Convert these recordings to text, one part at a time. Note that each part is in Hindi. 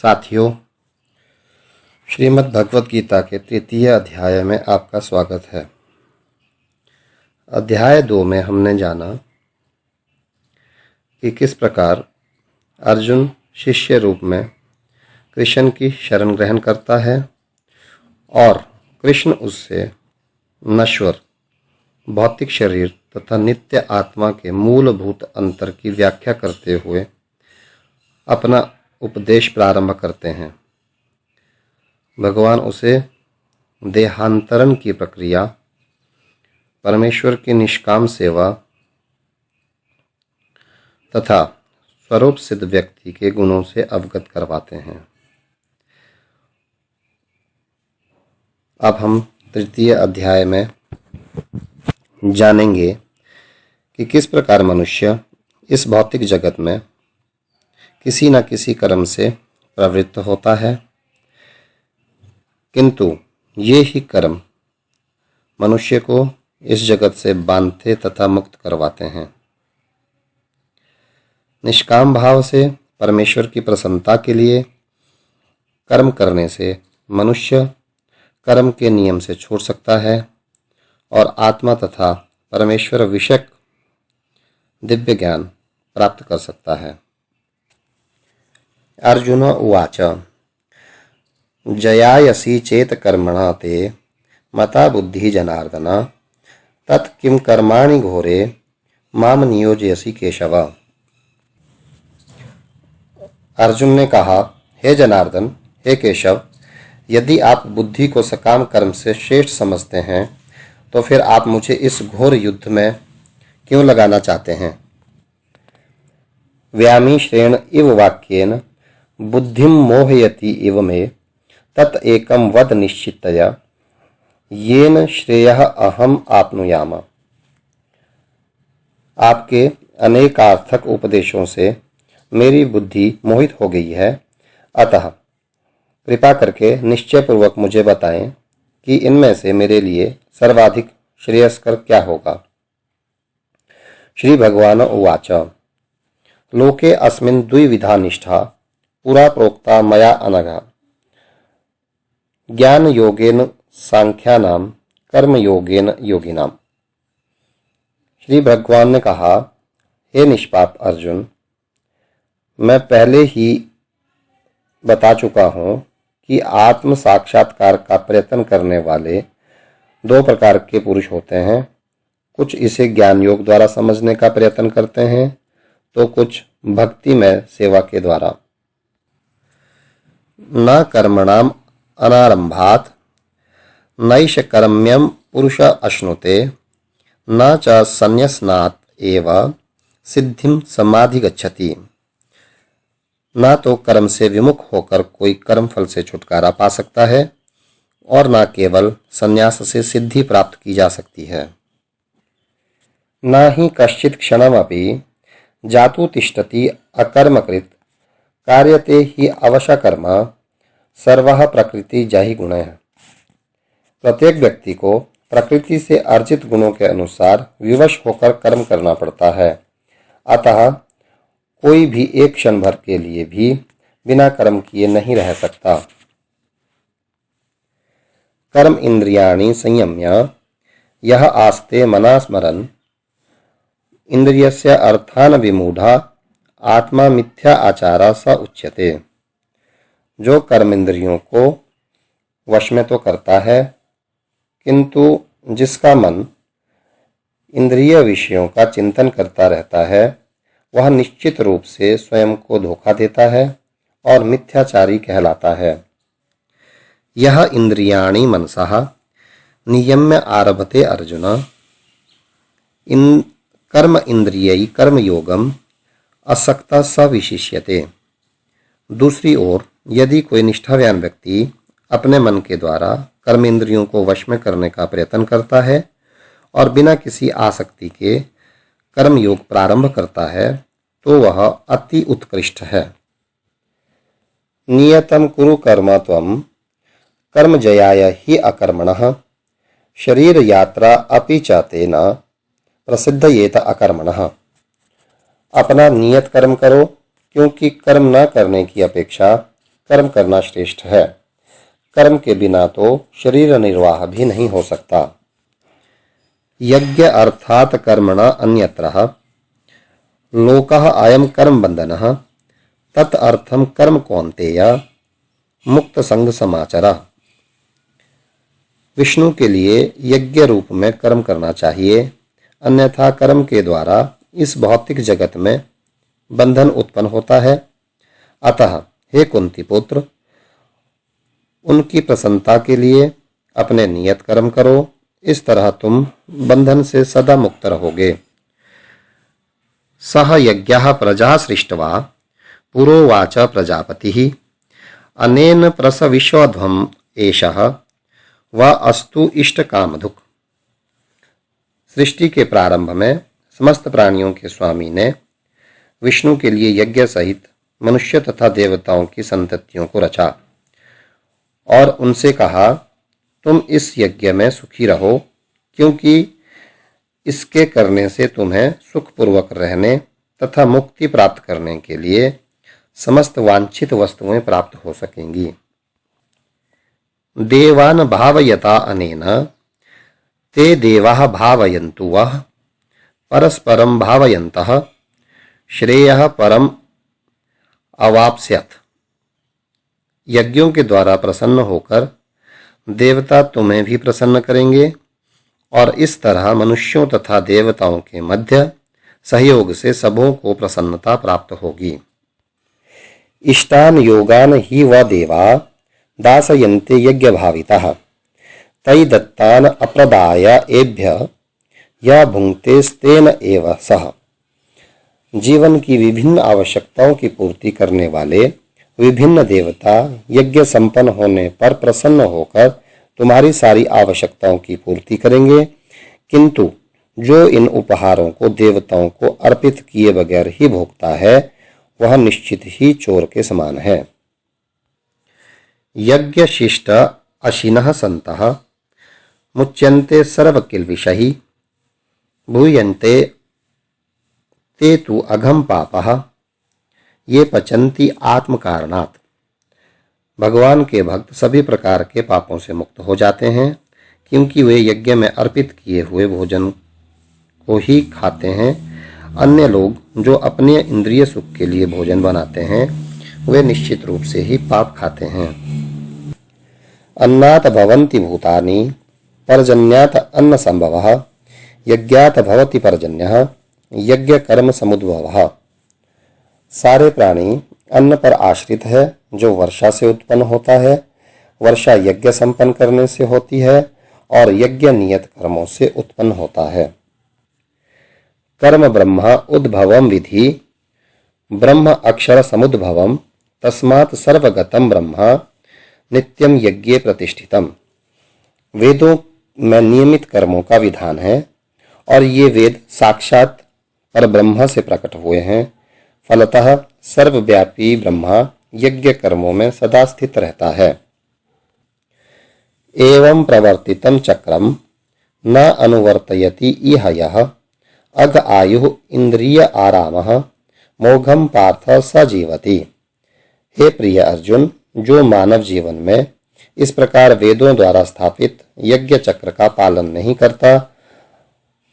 साथियों, श्रीमद् भगवत गीता के तृतीय अध्याय में आपका स्वागत है। अध्याय 2 में हमने जाना कि किस प्रकार अर्जुन शिष्य रूप में कृष्ण की शरण ग्रहण करता है और कृष्ण उससे नश्वर भौतिक शरीर तथा नित्य आत्मा के मूलभूत अंतर की व्याख्या करते हुए अपना उपदेश प्रारंभ करते हैं। भगवान उसे देहांतरण की प्रक्रिया, परमेश्वर की निष्काम सेवा तथा स्वरूप सिद्ध व्यक्ति के गुणों से अवगत करवाते हैं। अब हम तृतीय अध्याय में जानेंगे कि किस प्रकार मनुष्य इस भौतिक जगत में किसी न किसी कर्म से प्रवृत्त होता है, किंतु ये ही कर्म मनुष्य को इस जगत से बांधते तथा मुक्त करवाते हैं। निष्काम भाव से परमेश्वर की प्रसन्नता के लिए कर्म करने से मनुष्य कर्म के नियम से छूट सकता है और आत्मा तथा परमेश्वर विषयक दिव्य ज्ञान प्राप्त कर सकता है। अर्जुन उवाच जयायसी चेत कर्मणा ते मता बुद्धि जनार्दन तत् किम कर्माणि घोरे माम नियोजयसी केशव। अर्जुन ने कहा, हे जनार्दन, हे केशव, यदि आप बुद्धि को सकाम कर्म से श्रेष्ठ समझते हैं तो फिर आप मुझे इस घोर युद्ध में क्यों लगाना चाहते हैं। व्यामिश्रेण इव वाक्येन बुद्धिम मोहयति इव मे तत् एकम वद निश्चितया येन श्रेयः अहम आपनुयाम। आपके अनेकार्थक उपदेशों से मेरी बुद्धि मोहित हो गई है, अतः कृपा करके निश्चय पूर्वक मुझे बताएं कि इनमें से मेरे लिए सर्वाधिक श्रेयस्कर क्या होगा। श्री भगवान उवाच लोके अस्मिन् द्विविधा निष्ठा पुरा प्रोक्ता मया अनघा ज्ञान योगेन सांख्यानाम कर्म योगेन योगिनाम। श्री भगवान ने कहा, हे निष्पाप अर्जुन, मैं पहले ही बता चुका हूँ कि आत्म साक्षात्कार का प्रयत्न करने वाले 2 प्रकार के पुरुष होते हैं। कुछ इसे ज्ञान योग द्वारा समझने का प्रयत्न करते हैं तो कुछ भक्ति में सेवा के द्वारा। न कर्मणाम अनारंभात नैष कर्म्यम पुरुष अश्नुते न च संन्यसनात् एव सिद्धिम समाधि गच्छति। न तो कर्म से विमुख होकर कोई कर्म फल से छुटकारा पा सकता है और न केवल संन्यास से सिद्धि प्राप्त की जा सकती है। न ही कश्चित् क्षणमपि जातु तिष्ठति अकर्मकृत कार्यते ही अवश्य कर्म सर्वः प्रकृति जाहि गुण है। प्रत्येक व्यक्ति को प्रकृति से अर्जित गुणों के अनुसार विवश होकर कर्म करना पड़ता है, अतः कोई भी एक क्षण भर के लिए भी बिना कर्म किए नहीं रह सकता। कर्म इंद्रियाणि संयम्य यह आस्ते मना स्मरन् इंद्रियस्य अर्थान विमूढ़ा आत्मा मिथ्या आचारा स उच्यते। जो कर्म इंद्रियों को वश में तो करता है, किंतु जिसका मन इंद्रिय विषयों का चिंतन करता रहता है वह निश्चित रूप से स्वयं को धोखा देता है और मिथ्याचारी कहलाता है। यह इंद्रियाणि मनसः नियम्य आरभते अर्जुन इन कर्म इंद्रियैः कर्मयोगम असक्ता स विशिष्यते। दूसरी ओर यदि कोई निष्ठावान व्यक्ति अपने मन के द्वारा कर्म इंद्रियों को वश में करने का प्रयत्न करता है और बिना किसी आसक्ति के कर्म योग प्रारंभ करता है तो वह अति उत्कृष्ट है। नियतम कुरु कर्म त्वं कर्म जयाय ही अकर्मणः शरीर यात्रा अपि च तेन प्रसिद्धयेत अकर्मणः। अपना नियत कर्म करो, क्योंकि कर्म न करने की अपेक्षा कर्म करना श्रेष्ठ है। कर्म के बिना तो शरीर निर्वाह भी नहीं हो सकता। यज्ञ अर्थात कर्मणा अन्यत्रः लोकः अयं कर्म बंधनः तत् अर्थम कर्म कौन्तेय मुक्त संग समाचरा। विष्णु के लिए यज्ञ रूप में कर्म करना चाहिए, अन्यथा कर्म के द्वारा इस भौतिक जगत में बंधन उत्पन्न होता है। अतः हे कुंती पुत्र, उनकी प्रसन्नता के लिए अपने नियत कर्म करो, इस तरह तुम बंधन से सदा मुक्त रहोगे। सह यज्ञः प्रजा सृष्ट्वा पुरोवाच प्रजापतिः अनेन प्रसविष्वध्वम् एषः व अस्तु इष्ट कामधुक्। सृष्टि के प्रारंभ में समस्त प्राणियों के स्वामी ने विष्णु के लिए यज्ञ सहित मनुष्य तथा देवताओं की संततियों को रचा और उनसे कहा, तुम इस यज्ञ में सुखी रहो, क्योंकि इसके करने से तुम्हें सुखपूर्वक रहने तथा मुक्ति प्राप्त करने के लिए समस्त वांछित वस्तुएं प्राप्त हो सकेंगी। देवान भावयता अनेन ते देवाः भावयन्तु वः परस्परं भावयन्तः श्रेयः परम अवाप्स्यथ। यज्ञों के द्वारा प्रसन्न होकर देवता तुम्हें भी प्रसन्न करेंगे और इस तरह मनुष्यों तथा देवताओं के मध्य सहयोग से सबों को प्रसन्नता प्राप्त होगी। इष्टान योगान ही व देवा दासयन्ते यज्ञ भावितः तै दत्तान अप्रदाय एभ्य या भुंक्ते स्तेन एव सह। जीवन की विभिन्न आवश्यकताओं की पूर्ति करने वाले विभिन्न देवता यज्ञ संपन्न होने पर प्रसन्न होकर तुम्हारी सारी आवश्यकताओं की पूर्ति करेंगे, किंतु जो इन उपहारों को देवताओं को अर्पित किए बगैर ही भोगता है वह निश्चित ही चोर के समान है। यज्ञ शिष्ट अशिनः सन्तः मुच्यन्ते सर्वकिल्बिषैः भूयन्ते ते तु अघम पापः ये पचन्ति आत्म कारणात्। भगवान के भक्त सभी प्रकार के पापों से मुक्त हो जाते हैं, क्योंकि वे यज्ञ में अर्पित किए हुए भोजन को ही खाते हैं। अन्य लोग जो अपने इंद्रिय सुख के लिए भोजन बनाते हैं वे निश्चित रूप से ही पाप खाते हैं। अन्नात् भवन्ति भूतानि पर्जन्यात् अन्न संभवः यज्ञात् भवति पर्जन्यः यज्ञ कर्म समुद्भवः। सारे प्राणी अन्न पर आश्रित है जो वर्षा से उत्पन्न होता है। वर्षा यज्ञ संपन्न करने से होती है और यज्ञ नियत कर्मों से उत्पन्न होता है। कर्म ब्रह्म उद्भवम विधि ब्रह्म अक्षर समुद्भवम तस्मात् सर्वगतम ब्रह्म नित्यम यज्ञे प्रतिष्ठितम। वेदों में नियमित कर्मों का विधान है और ये वेद साक्षात पर ब्रह्म से प्रकट हुए हैं। फलतः सर्वव्यापी ब्रह्मा यज्ञ कर्मों में सदा स्थित रहता है। एवं प्रवर्तितं चक्रम न अनुवर्तयति इह यः अघ आयुः इंद्रिय आरामः मोघम पार्थ स जीवति। हे प्रिय अर्जुन, जो मानव जीवन में इस प्रकार वेदों द्वारा स्थापित यज्ञ चक्र का पालन नहीं करता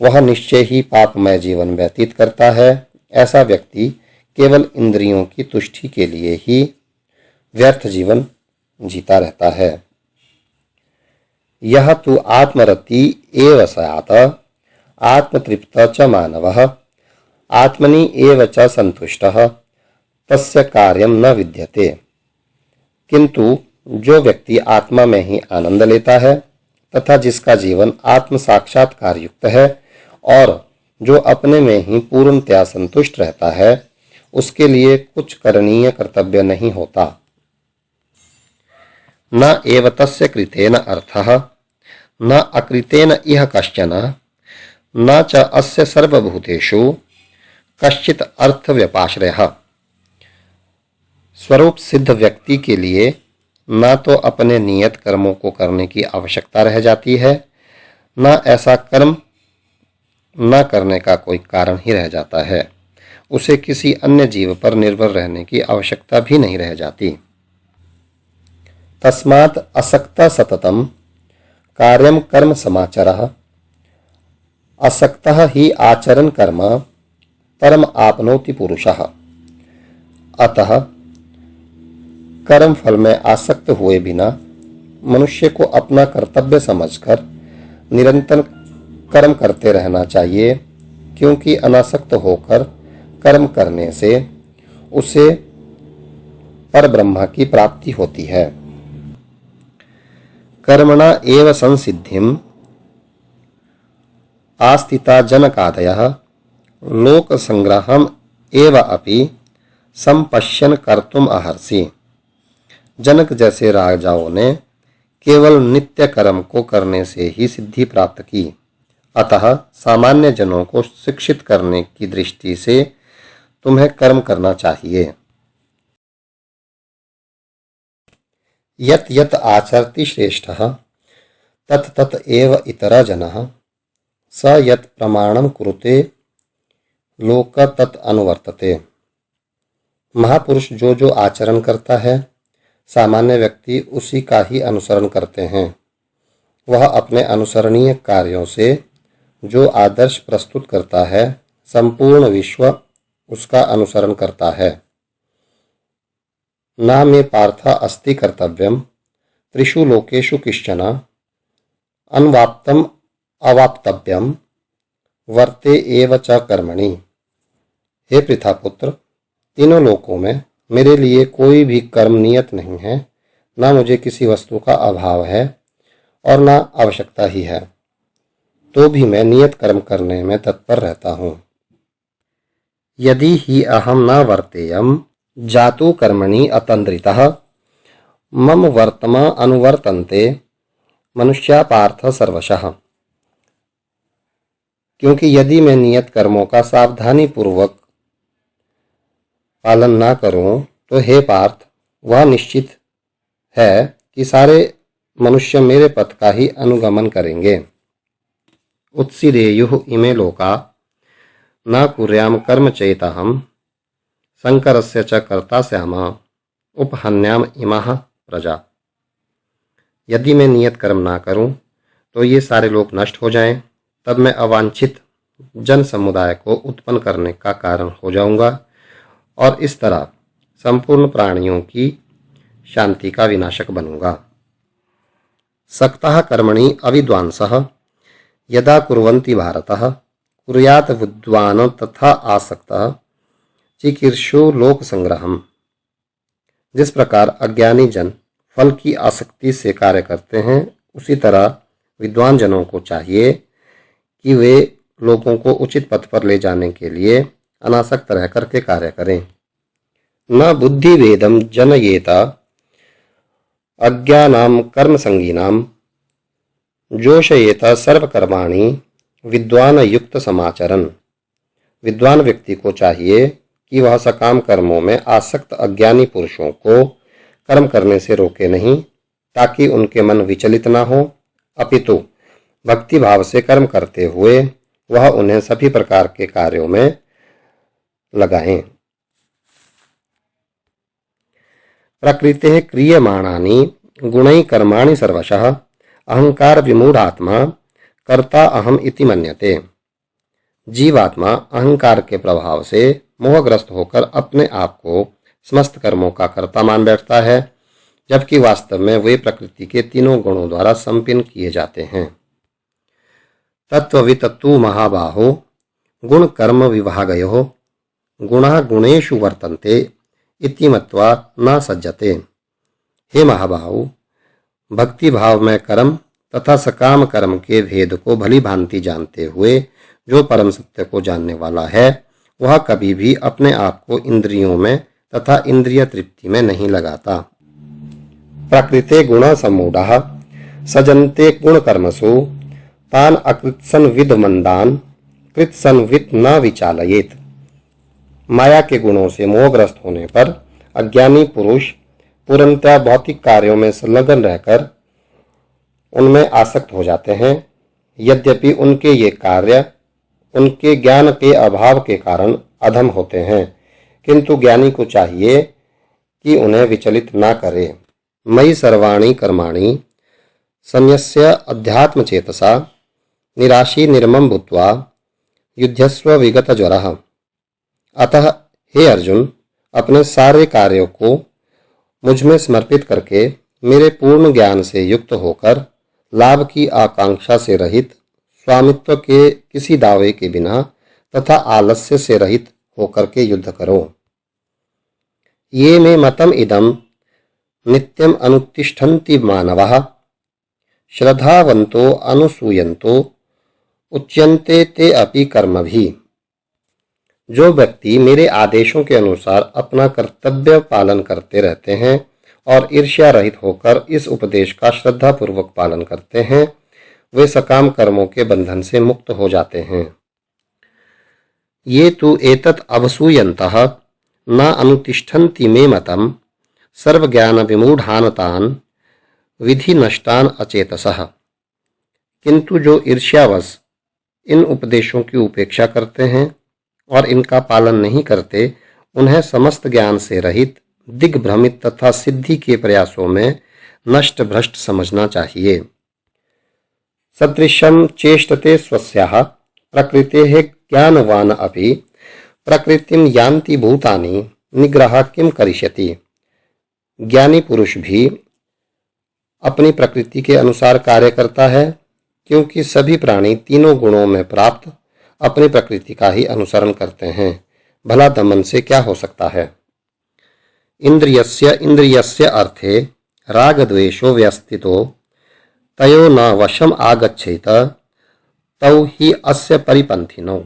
वह निश्चय ही पापमय जीवन व्यतीत करता है। ऐसा व्यक्ति केवल इंद्रियों की तुष्टि के लिए ही व्यर्थ जीवन जीता रहता है। यह तु आत्मरति एव स्यात् आत्मतृप्त च मानवः आत्मनि एव च संतुष्टः तस्य कार्यम न विद्यते। किंतु जो व्यक्ति आत्मा में ही आनंद लेता है तथा जिसका जीवन आत्म साक्षात्कार युक्त है और जो अपने में ही पूर्णतया संतुष्ट रहता है उसके लिए कुछ करणीय कर्तव्य नहीं होता। न एव तस्य कृतेन अर्थः न अकृतेन इह कश्चन न च अस्य सर्वभूतेषु कश्चित अर्थ व्यपाश्रयः। स्वरूप सिद्ध व्यक्ति के लिए न तो अपने नियत कर्मों को करने की आवश्यकता रह जाती है, न ऐसा कर्म न करने का कोई कारण ही रह जाता है। उसे किसी अन्य जीव पर निर्भर रहने की आवश्यकता भी नहीं रह जाती। तस्मात् असक्तः सततं कार्यं कर्म समाचरः असक्तः ही आचरण कर्म परम आपनोति पुरुषः। अतः कर्म फल में आसक्त हुए बिना मनुष्य को अपना कर्तव्य समझकर निरंतर कर्म करते रहना चाहिए, क्योंकि अनासक्त होकर कर्म करने से उसे परब्रह्म की प्राप्ति होती है। कर्मणा एव संसिद्धिम आस्थिता जनकादयः लोक संग्रहम एव अपि संपश्यन कर्तुम अर्हसि। जनक जैसे राजाओं ने केवल नित्य कर्म को करने से ही सिद्धि प्राप्त की, अतः सामान्य जनों को शिक्षित करने की दृष्टि से तुम्हें कर्म करना चाहिए। यत् यत् आचरति श्रेष्ठः तत् तत् एव इतरः जनः स यत् प्रमाणं कुरुते लोक तत् अनुवर्तते। महापुरुष जो जो आचरण करता है सामान्य व्यक्ति उसी का ही अनुसरण करते हैं। वह अपने अनुसरणीय कार्यों से जो आदर्श प्रस्तुत करता है संपूर्ण विश्व उसका अनुसरण करता है। न मे पार्थ अस्ति कर्तव्यम त्रिषु लोकेषु किश्चन अन्वाप्तम अवाप्तव्यम वर्ते एव च कर्मणि। हे पृथापुत्र, तीनों लोकों में मेरे लिए कोई भी कर्म नियत नहीं है, न मुझे किसी वस्तु का अभाव है और न आवश्यकता ही है, तो भी मैं नियत कर्म करने में तत्पर रहता हूँ। यदि ही अहम न वर्तेयम जातु कर्मणि अतंद्रितः मम वर्तमा अनुवर्तन्ते मनुष्या पार्थ सर्वशः। क्योंकि यदि मैं नियत कर्मों का सावधानी पूर्वक पालन ना करूं तो हे पार्थ, वह निश्चित है कि सारे मनुष्य मेरे पथ का ही अनुगमन करेंगे। उत्सिरेयुः इमे लोका न कुर्याम कर्म चेताहम शंकरस्य च कर्ता स्याम उपहन्याम इमाः प्रजा। यदि मैं नियत कर्म ना करूं तो ये सारे लोग नष्ट हो जाएं, तब मैं अवांछित जन समुदाय को उत्पन्न करने का कारण हो जाऊंगा और इस तरह संपूर्ण प्राणियों की शांति का विनाशक बनूंगा। सक्तः कर्मणि अविद्वांसः यदा कुर्वन्ति भारतः कुर्यात् विद्वान् तथा आसक्तः चिकीर्षु लोक संग्रहम्। जिस प्रकार अज्ञानी जन फल की आसक्ति से कार्य करते हैं, उसी तरह विद्वान जनों को चाहिए कि वे लोगों को उचित पथ पर ले जाने के लिए अनासक्त रह करके कार्य करें। न बुद्धि वेदम जनयेता अज्ञानाम कर्म संगीनाम जोशयेता सर्वकर्माणि विद्वान युक्त समाचरण। विद्वान व्यक्ति को चाहिए कि वह सकाम कर्मों में आसक्त अज्ञानी पुरुषों को कर्म करने से रोके नहीं, ताकि उनके मन विचलित न हो, अपितु भक्ति भाव से कर्म करते हुए वह उन्हें सभी प्रकार के कार्यों में लगाएं। प्रकृतेः क्रियमाणानि गुणैः कर्माणि सर्वशः अहंकार विमूढ़ात्मा कर्ता अहम इति मन्यते। जीवात्मा अहंकार के प्रभाव से मोहग्रस्त होकर अपने आप को समस्त कर्मों का कर्ता मान बैठता है, जबकि वास्तव में वे प्रकृति के तीनों गुणों द्वारा संपन्न किए जाते हैं। तत्ववित् तु महाबाहो गुण कर्म विभागयोः गुणः गुणेषु वर्तन्ते इति मत्वा न सज्जते। हे महाबाहु, भक्ति भाव में कर्म तथा सकाम कर्म के भेद को भली भांति जानते हुए जो परम सत्य को जानने वाला है, वह कभी भी अपने आप को इंद्रियों में तथा इंद्रिय तृप्ति में नहीं लगाता। प्रकृते गुण सम्मूढ़ः सजन्ते गुण कर्मसु तान अकृत्सन विद मंदान कृत्सन विद न विचालयेत। माया के गुणों से मोहग्रस्त होने पर अज्ञानी पुरुष पूर्णतः भौतिक कार्यों में संलग्न रहकर उनमें आसक्त हो जाते हैं। यद्यपि उनके ये कार्य उनके ज्ञान के अभाव के कारण अधम होते हैं, किंतु ज्ञानी को चाहिए कि उन्हें विचलित ना करे। मयि सर्वाणि कर्माणि संयस्य अध्यात्मचेतसा निराशी निर्मम भूत्वा युध्यस्व विगत ज्वरः। अतः हे अर्जुन, अपने सारे कार्यों को मुझ में समर्पित करके मेरे पूर्ण ज्ञान से युक्त होकर लाभ की आकांक्षा से रहित, स्वामित्व के किसी दावे के बिना तथा आलस्य से रहित होकर के युद्ध करो। ये मे मतम इदम नित्यम अनुतिष्ठन्ति मानवः श्रद्धावन्तो अनुसूयन्तो उच्यन्ते ते अपि कर्मभिः। जो व्यक्ति मेरे आदेशों के अनुसार अपना कर्तव्य पालन करते रहते हैं और ईर्ष्या रहित होकर इस उपदेश का श्रद्धा पूर्वक पालन करते हैं, वे सकाम कर्मों के बंधन से मुक्त हो जाते हैं। ये तु एतत् अवसूयन्तः न अनुतिष्ठन्ति मे मतम् सर्वज्ञान विमूढ़ानतान् विधि नष्टान अचेतसः। किंतु जो ईर्ष्यावश इन उपदेशों की उपेक्षा करते हैं और इनका पालन नहीं करते, उन्हें समस्त ज्ञान से रहित, दिग्भ्रमित तथा सिद्धि के प्रयासों में नष्ट भ्रष्ट समझना चाहिए। सदृशं चेष्टते स्वस्याः प्रकृतेः ज्ञानवान् अपि प्रकृतिं यान्ति भूतानि निग्रह किम करिष्यति। ज्ञानी पुरुष भी अपनी प्रकृति के अनुसार कार्य करता है, क्योंकि सभी प्राणी तीनों गुणों में प्राप्त अपनी प्रकृति का ही अनुसरण करते हैं। भला दमन से क्या हो सकता है। इंद्रियस्य इंद्रियस्य अर्थे राग द्वेषो व्यस्थितो तयो न वशम आगच्छेत तौ ही अस्य परिपंथिनो।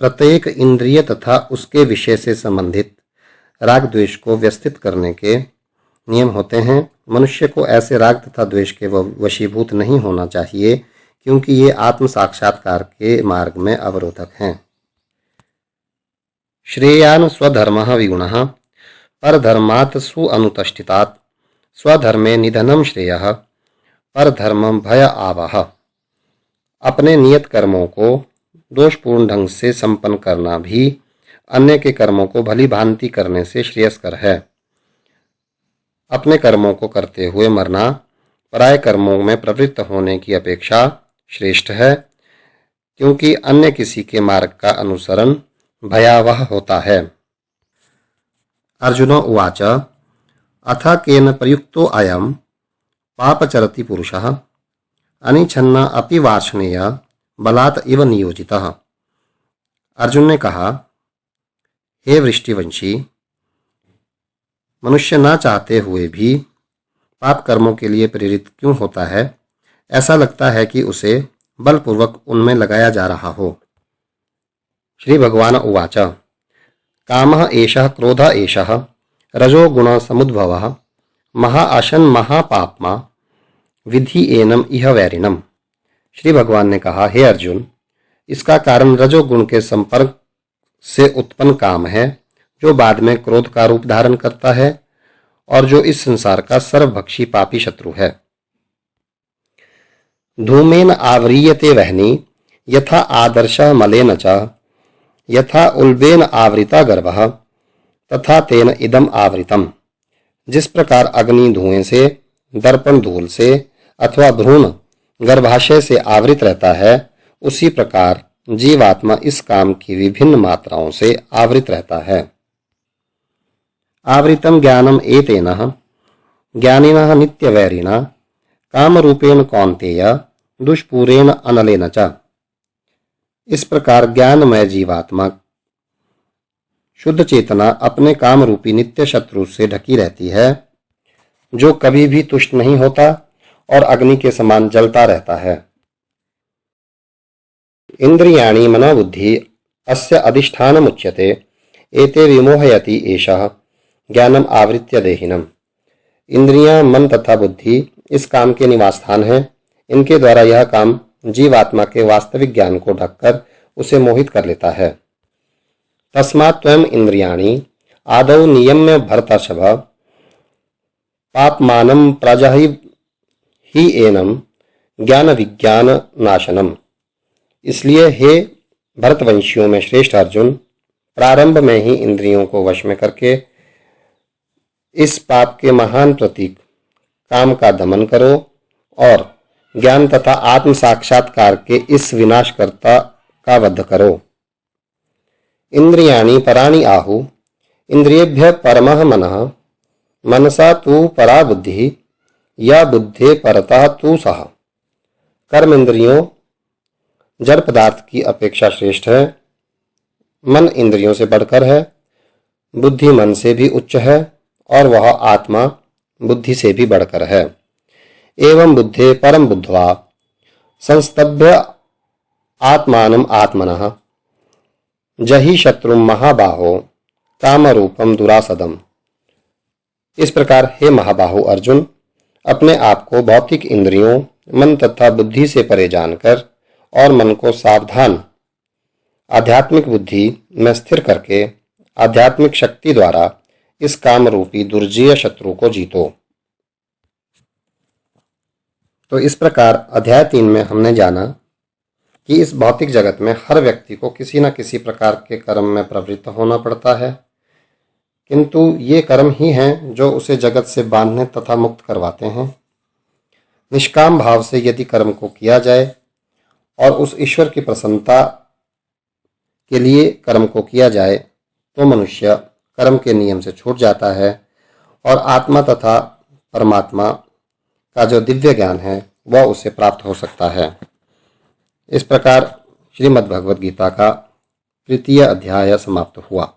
प्रत्येक इंद्रिय तथा उसके विषय से संबंधित राग द्वेष को व्यवस्थित करने के नियम होते हैं। मनुष्य को ऐसे राग तथा द्वेष के वशीभूत नहीं होना चाहिए, क्योंकि ये आत्म साक्षात्कार के मार्ग में अवरोधक हैं। श्रेयान स्वधर्मः विगुणः परधर्मात् सुअनुतष्ठितात् स्वधर्मे निधनं श्रेयः परधर्मं भय आवह। अपने नियत कर्मों को दोषपूर्ण ढंग से संपन्न करना भी अन्य के कर्मों को भली भांति करने से श्रेयस्कर है। अपने कर्मों को करते हुए मरना पराय कर्मों में प्रवृत्त होने की अपेक्षा श्रेष्ठ है, क्योंकि अन्य किसी के मार्ग का अनुसरण भयावह होता है। अर्जुन उवाच अथ केन प्रयुक्तो अयं पापचरति पुरुषः अनिच्छन्न अपि वार्ष्णेय बलात् इव नियोजितः। अर्जुन ने कहा, हे वृष्टिवंशी, मनुष्य ना चाहते हुए भी पाप कर्मों के लिए प्रेरित क्यों होता है। ऐसा लगता है कि उसे बलपूर्वक उनमें लगाया जा रहा हो। श्री भगवान उवाच कामः एषः क्रोधः एषः रजो गुण समुद्भवः महाआशन महापाप्मा विधि एनम इह वैरिणम। श्री भगवान ने कहा, हे अर्जुन, इसका कारण रजोगुण के संपर्क से उत्पन्न काम है, जो बाद में क्रोध का रूप धारण करता है और जो इस संसार का सर्वभक्षी पापी शत्रु है। धूमेन आवरीयते वह्नि यथा आदर्शः मलेन च यथा उल्बेन आवृता गर्भः तथा तेन इदम आवृतम। जिस प्रकार अग्नि धुएं से, दर्पण धूल से अथवा भ्रूण गर्भाशय से आवृत रहता है, उसी प्रकार जीवात्मा इस काम की विभिन्न मात्राओं से आवृत रहता है। आवृतम ज्ञानम एतेन ज्ञानिनः नित्यवैरिणा कामरूपेण कौन्तेय दुष्पूरेण अनलेन च। इस प्रकार ज्ञानमय जीवात्मा शुद्ध चेतना अपने काम रूपी नित्य शत्रु से ढकी रहती है, जो कभी भी तुष्ट नहीं होता और अग्नि के समान जलता रहता है। इंद्रियाणि मनोबुद्धि अस्य अधिष्ठानमुच्यते एते विमोहयति एषः ज्ञानम आवृत्य देहिनम। इंद्रियां, मन तथा बुद्धि इस काम के निवास स्थान हैं। इनके द्वारा यह काम जीवात्मा के वास्तविक ज्ञान को ढककर उसे मोहित कर लेता है। तस्मात् त्वम् इंद्रियाणि आदौ नियम्य भरतर्षभ पापमानं प्रजहि ही एनम ज्ञान विज्ञान नाशनम। इसलिए हे भरतवंशियों में श्रेष्ठ अर्जुन, प्रारंभ में ही इंद्रियों को वश में करके इस पाप के महान प्रतीक काम का दमन करो और ज्ञान तथा आत्म साक्षात्कार के इस विनाशकर्ता का वध करो। इंद्रियाणि पराणि आहु इंद्रियेभ्यः परमः मनः मनसा तु परा बुद्धिः या बुद्धे परतः तु सः। कर्म इंद्रियों जड़ पदार्थ की अपेक्षा श्रेष्ठ है, मन इंद्रियों से बढ़कर है, बुद्धि मन से भी उच्च है और वह आत्मा बुद्धि से भी बढ़कर है। एवं बुद्धे परम बुद्ध्वा संस्तभ्य आत्मानम् आत्मनः जहि शत्रुं महाबाहो कामरूपम दुरासदम। इस प्रकार हे महाबाहु अर्जुन, अपने आप को भौतिक इंद्रियों, मन तथा बुद्धि से परे जानकर और मन को सावधान आध्यात्मिक बुद्धि में स्थिर करके आध्यात्मिक शक्ति द्वारा इस काम रूपी दुर्जेय शत्रु को जीतो। तो इस प्रकार अध्याय 3 में हमने जाना कि इस भौतिक जगत में हर व्यक्ति को किसी न किसी प्रकार के कर्म में प्रवृत्त होना पड़ता है, किंतु ये कर्म ही हैं जो उसे जगत से बांधने तथा मुक्त करवाते हैं। निष्काम भाव से यदि कर्म को किया जाए और उस ईश्वर की प्रसन्नता के लिए कर्म को किया जाए तो मनुष्य कर्म के नियम से छूट जाता है और आत्मा तथा परमात्मा का जो दिव्य ज्ञान है वह उसे प्राप्त हो सकता है। इस प्रकार श्रीमद् भगवद गीता का 3 अध्याय समाप्त हुआ।